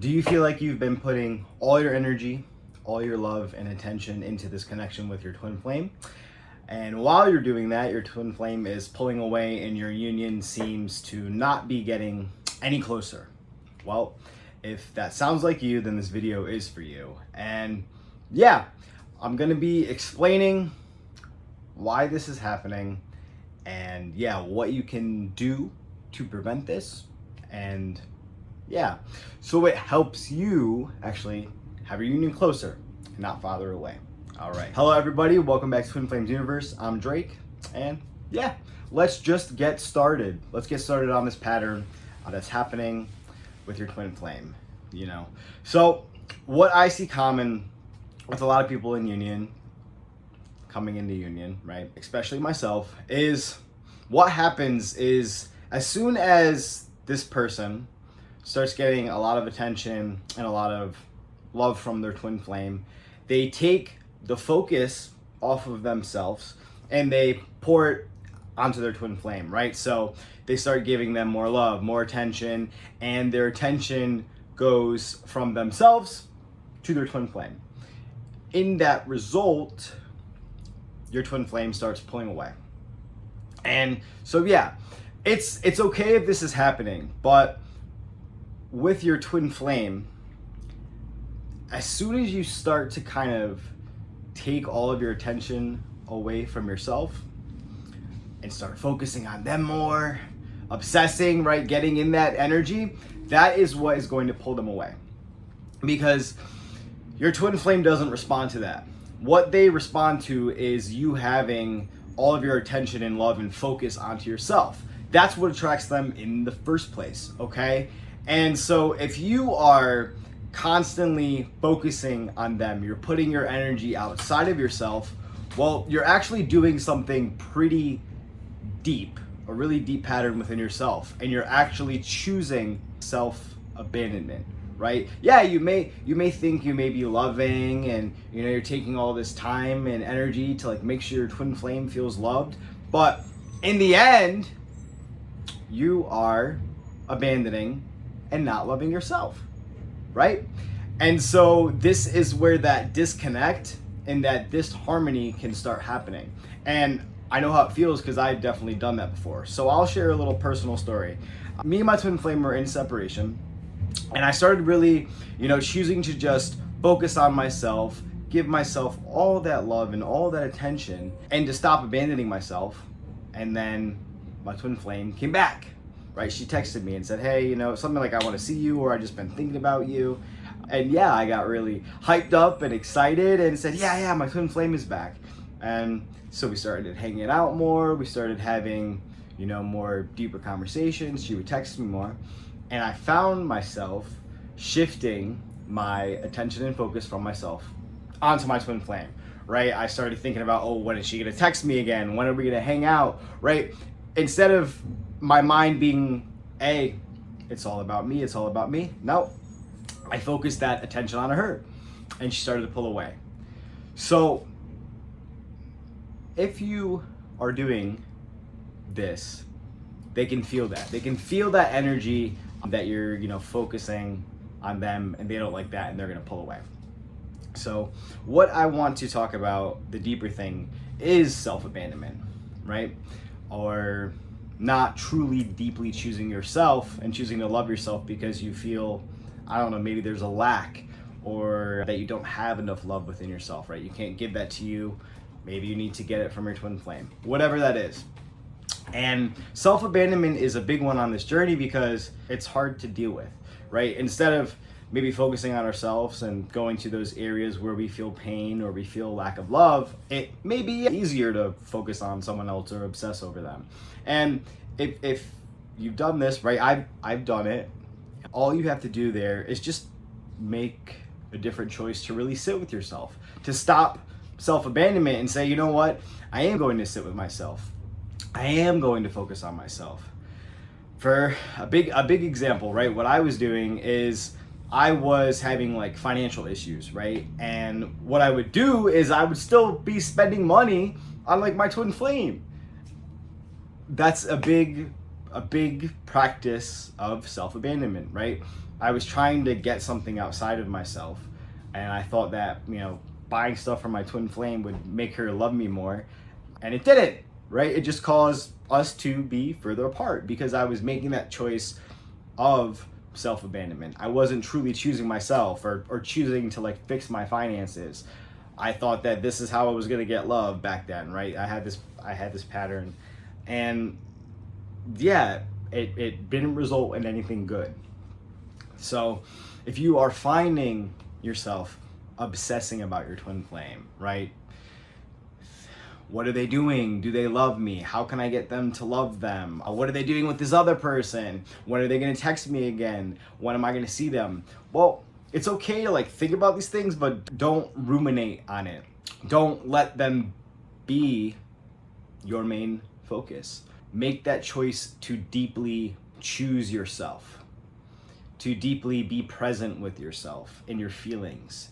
Do you feel like you've been putting all your energy, all your love and attention into this connection with your twin flame? And while you're doing that, your twin flame is pulling away and your union seems to not be getting any closer. Well, if that sounds like you, then this video is for you. And yeah, I'm gonna be explaining why this is happening and yeah, what you can do to prevent this. And yeah, so it helps you actually have your union closer and not farther away. All right. Hello, everybody. Welcome back to Twin Flames Universe. I'm Drake. And yeah, let's just get started. Let's get started on this pattern that's happening with your twin flame, you know. So what I see common with a lot of people in union, coming into union, right, especially myself, is what happens is as soon as this person starts getting a lot of attention and a lot of love from their twin flame, they take the focus off of themselves and they pour it onto their twin flame, right? So they start giving them more love, more attention, and their attention goes from themselves to their twin flame. In that result, your twin flame starts pulling away. And so yeah, it's okay if this is happening, but with your twin flame, as soon as you start to kind of take all of your attention away from yourself and start focusing on them more, obsessing, right, getting in that energy, that is what is going to pull them away. Because your twin flame doesn't respond to that. What they respond to is you having all of your attention and love and focus onto yourself. That's what attracts them in the first place, okay? And so if you are constantly focusing on them, you're putting your energy outside of yourself, well, you're actually doing something pretty deep, a really deep pattern within yourself, and you're actually choosing self-abandonment, right? Yeah, you may think you may be loving and you know you're taking all this time and energy to like make sure your twin flame feels loved, but in the end, you are abandoning and not loving yourself, right? And so this is where that disconnect and that disharmony can start happening. And I know how it feels because I've definitely done that before. So I'll share a little personal story. Me and my twin flame were in separation, and I started really, choosing to just focus on myself, give myself all that love and all that attention, and to stop abandoning myself. And then my twin flame came back. Right, she texted me and said, hey, something like, I want to see you, or I just been thinking about you. And yeah, I got really hyped up and excited and said, yeah, my twin flame is back. And so we started hanging out more. We started having, more deeper conversations. She would text me more. And I found myself shifting my attention and focus from myself onto my twin flame, right? I started thinking about, when is she going to text me again? When are we going to hang out, right? Instead of my mind being, it's all about me, it's all about me. No, I focused that attention on her and she started to pull away. So if you are doing this, they can feel that. They can feel that energy that you're, focusing on them, and they don't like that and they're gonna pull away. So what I want to talk about, the deeper thing, is self-abandonment, right? Or not truly deeply choosing yourself and choosing to love yourself because you feel, maybe there's a lack or that you don't have enough love within yourself, right? You can't give that to you. Maybe you need to get it from your twin flame, whatever that is. And self-abandonment is a big one on this journey because it's hard to deal with, right? Instead of maybe focusing on ourselves and going to those areas where we feel pain or we feel lack of love, it may be easier to focus on someone else or obsess over them. And if you've done this, right, I've done it. All you have to do there is just make a different choice to really sit with yourself, to stop self-abandonment and say, you know what, I am going to sit with myself. I am going to focus on myself. For a big example, right, what I was doing is I was having like financial issues, right? And what I would do is I would still be spending money on like my twin flame. That's a big practice of self-abandonment, right? I was trying to get something outside of myself, and I thought that, buying stuff from my twin flame would make her love me more, and it didn't, right? It just caused us to be further apart because I was making that choice of self-abandonment. I wasn't truly choosing myself or choosing to like fix my finances. I thought that this is how I was gonna get love back then, right? I had this pattern, and yeah, it didn't result in anything good. So if you are finding yourself obsessing about your twin flame, right? What are they doing? Do they love me? How can I get them to love them? What are they doing with this other person? When are they going to text me again? When am I going to see them? Well, it's okay to like think about these things, but don't ruminate on it. Don't let them be your main focus. Make that choice to deeply choose yourself, to deeply be present with yourself and your feelings.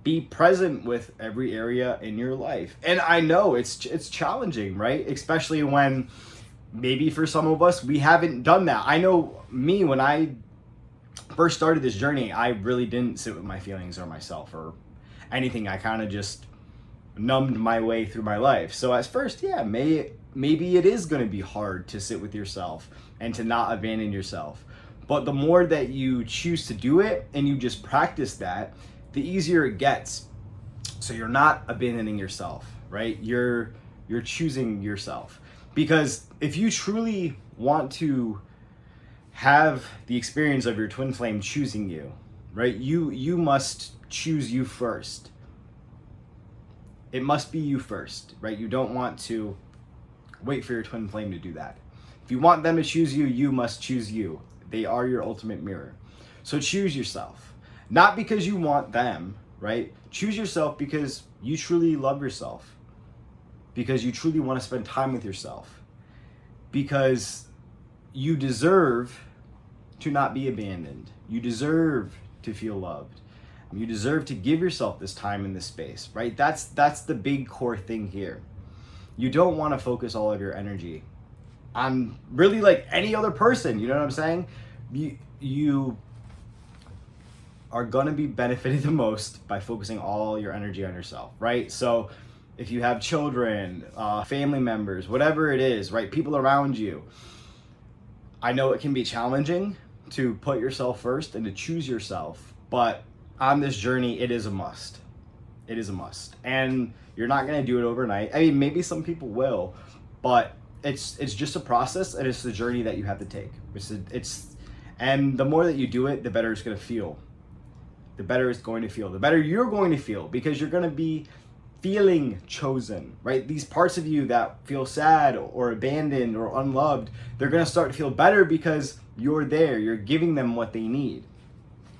Be present with every area in your life. And I know it's challenging, right? Especially when maybe for some of us, we haven't done that. I know me, when I first started this journey, I really didn't sit with my feelings or myself or anything. I kind of just numbed my way through my life. So at first, yeah, maybe it is going to be hard to sit with yourself and to not abandon yourself. But the more that you choose to do it and you just practice that, the easier it gets. So you're not abandoning yourself, right? You're choosing yourself. Because if you truly want to have the experience of your twin flame choosing you, right? You must choose you first. It must be you first, right? You don't want to wait for your twin flame to do that. If you want them to choose you, you must choose you. They are your ultimate mirror. So choose yourself. Not because you want them, right? Choose yourself because you truly love yourself. Because you truly want to spend time with yourself. Because you deserve to not be abandoned. You deserve to feel loved. You deserve to give yourself this time and this space, right? That's the big core thing here. You don't want to focus all of your energy on really like any other person, you know what I'm saying? You are going to be benefited the most by focusing all your energy on yourself, right? So if you have children, family members, whatever it is, right? People around you, I know it can be challenging to put yourself first and to choose yourself, but on this journey, it is a must. It is a must. And you're not going to do it overnight. I mean, maybe some people will, but it's just a process, and it's the journey that you have to take. And the more that you do it, the better it's going to feel. The better it's going to feel. The better you're going to feel, because you're going to be feeling chosen, right? These parts of you that feel sad or abandoned or unloved, they're going to start to feel better because you're there. You're giving them what they need.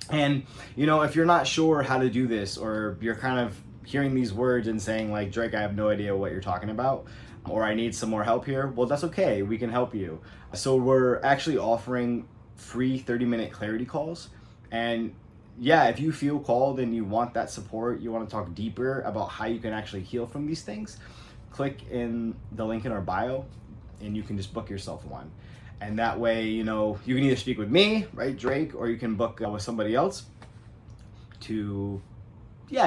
And, if you're not sure how to do this, or you're kind of hearing these words and saying like, Drake, I have no idea what you're talking about, or I need some more help here, well, that's okay. We can help you. So we're actually offering free 30-minute clarity calls. And yeah, if you feel called and you want that support, you want to talk deeper about how you can actually heal from these things, click in the link in our bio and you can just book yourself one. And that way, you can either speak with me, right, Drake, or you can book with somebody else to,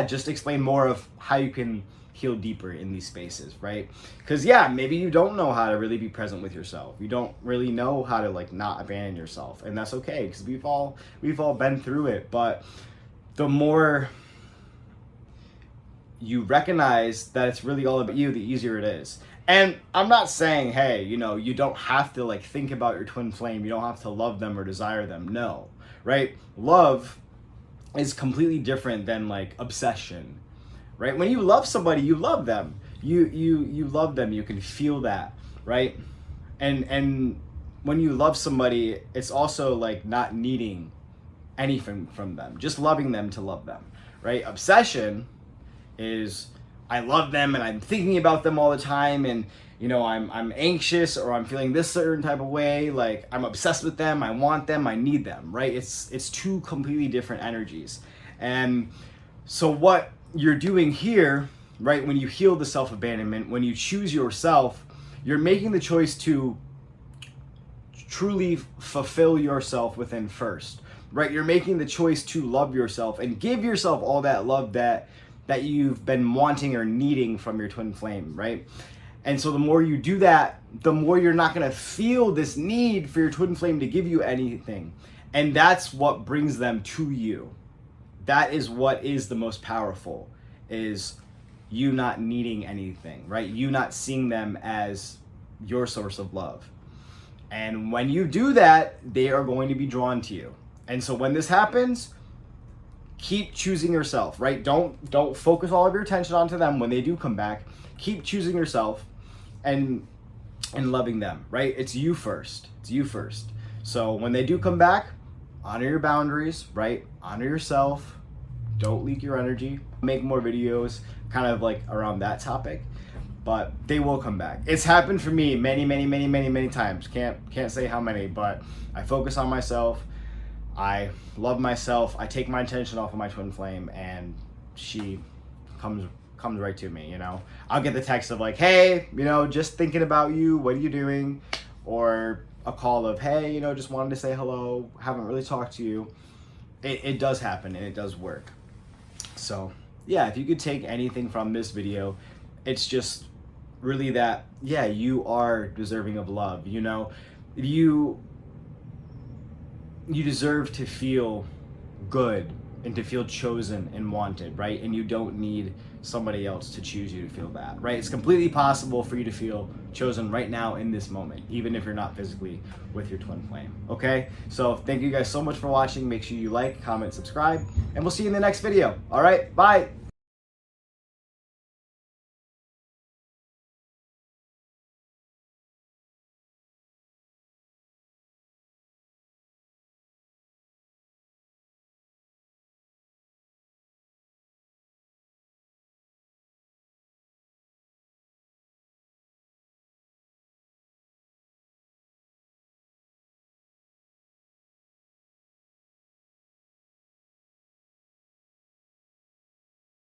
just explain more of how you can heal deeper in these spaces, right? Because maybe you don't know how to really be present with yourself. You don't really know how to like not abandon yourself, and that's okay, because we've all been through it. But the more you recognize that it's really all about you, the easier it is. And I'm not saying, hey, you don't have to like think about your twin flame. You don't have to love them or desire them. No, right? Love is completely different than like obsession, right? When you love somebody, you love them. You love them. You can feel that, right? And when you love somebody, it's also like not needing anything from them, just loving them to love them, right? Obsession is I love them and I'm thinking about them all the time, and I'm anxious, or I'm feeling this certain type of way, like I'm obsessed with them, I want them, I need them, right? It's two completely different energies. And so what you're doing here, right, when you heal the self-abandonment, when you choose yourself, you're making the choice to truly fulfill yourself within first, right? You're making the choice to love yourself and give yourself all that love that you've been wanting or needing from your twin flame, right? And so the more you do that, the more you're not going to feel this need for your twin flame to give you anything. And that's what brings them to you. That is what is the most powerful, is you not needing anything, right? You not seeing them as your source of love. And when you do that, they are going to be drawn to you. And so when this happens, keep choosing yourself, right? Don't focus all of your attention onto them when they do come back. Keep choosing yourself and loving them, right? It's you first. It's you first. So when they do come back, honor your boundaries, right? Honor yourself. Don't leak your energy. Make more videos kind of like around that topic, but they will come back. It's happened for me many times. Can't say how many, but I focus on myself. I love myself. I take my attention off of my twin flame, and she comes right to me, you know. I'll get the text of like, hey, you know, just thinking about you, what are you doing? Or a call of, hey, you know, just wanted to say hello, haven't really talked to you. It does happen, and it does work. So yeah, if you could take anything from this video, it's just really that, yeah, you are deserving of love. You know, you deserve to feel good and to feel chosen and wanted, right? And you don't need somebody else to choose you to feel that, right? It's completely possible for you to feel chosen right now in this moment, even if you're not physically with your twin flame, okay? So thank you guys so much for watching. Make sure you like, comment, subscribe, and we'll see you in the next video. All right, bye.